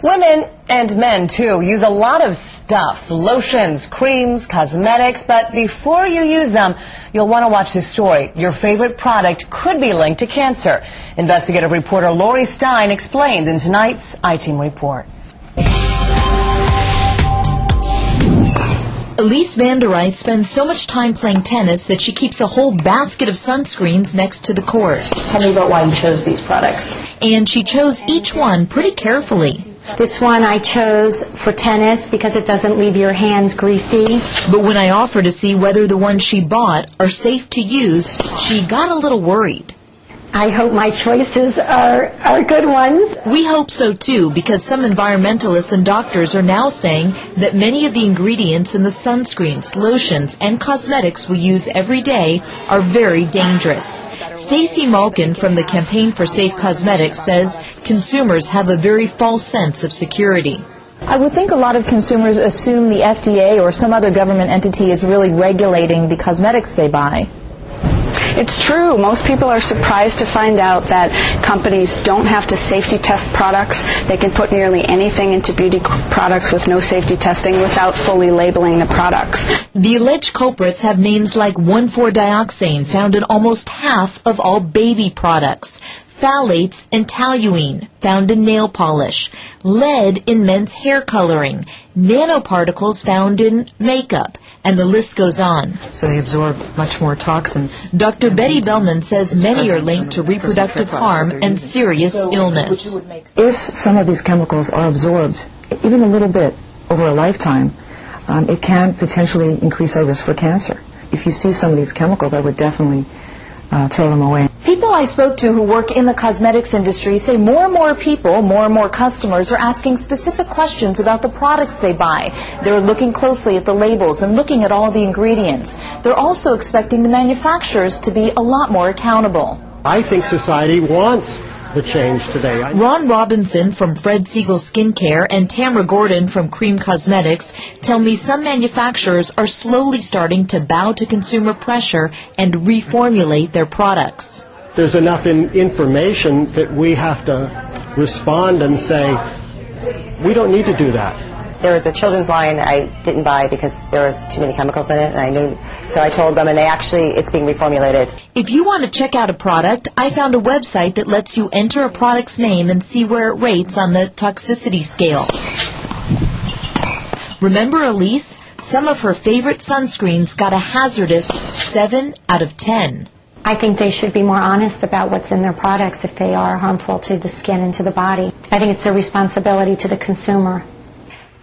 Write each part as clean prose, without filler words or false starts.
Women and men, too, use a lot of stuff, lotions, creams, cosmetics, but before you use them, you'll want to watch this story. Your favorite product could be linked to cancer. Investigative reporter Lori Stein explains in tonight's I-Team report. Elise Van der Rijs spends so much time playing tennis that she keeps a whole basket of sunscreens next to the court. Tell me about why you chose these products. And she chose each one pretty carefully. This one I chose for tennis because it doesn't leave your hands greasy. But when I offered to see whether the ones she bought are safe to use, she got a little worried. I hope my choices are good ones. We hope so too, because some environmentalists and doctors are now saying that many of the ingredients in the sunscreens, lotions, and cosmetics we use every day are very dangerous. Stacey Malkin from the Campaign for Safe Cosmetics says consumers have a very false sense of security. I would think a lot of consumers assume the FDA or some other government entity is really regulating the cosmetics they buy. It's true. Most people are surprised to find out that companies don't have to safety test products. They can put nearly anything into beauty products with no safety testing without fully labeling the products. The alleged culprits have names like 1,4-dioxane, found in almost half of all baby products, phthalates and toluene, found in nail polish, lead in men's hair coloring, nanoparticles found in makeup, and the list goes on. So they absorb much more toxins. Dr. Betty Bellman says many are linked to reproductive harm and serious illness. If some of these chemicals are absorbed, even a little bit over a lifetime, it can potentially increase our risk for cancer. If you see some of these chemicals, I would definitely throw them away. People I spoke to who work in the cosmetics industry say more and more people, more and more customers are asking specific questions about the products they buy. They're looking closely at the labels and looking at all the ingredients. They're also expecting the manufacturers to be a lot more accountable. I think society wants the change today. Ron Robinson from Fred Siegel Skincare and Tamara Gordon from Cream Cosmetics tell me some manufacturers are slowly starting to bow to consumer pressure and reformulate their products. There's enough information that we have to respond and say, we don't need to do that. There was a children's line I didn't buy because there was too many chemicals in it, and I knew, so I told them, and it's being reformulated. If you want to check out a product, I found a website that lets you enter a product's name and see where it rates on the toxicity scale. Remember Elise? Some of her favorite sunscreens got a hazardous 7 out of 10. I think they should be more honest about what's in their products if they are harmful to the skin and to the body. I think it's their responsibility to the consumer.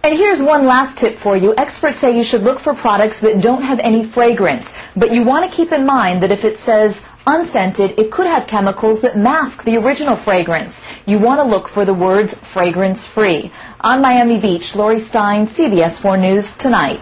And here's one last tip for you. Experts say you should look for products that don't have any fragrance. But you want to keep in mind that if it says unscented, it could have chemicals that mask the original fragrance. You want to look for the words fragrance-free. On Miami Beach, Lori Stein, CBS4 News Tonight.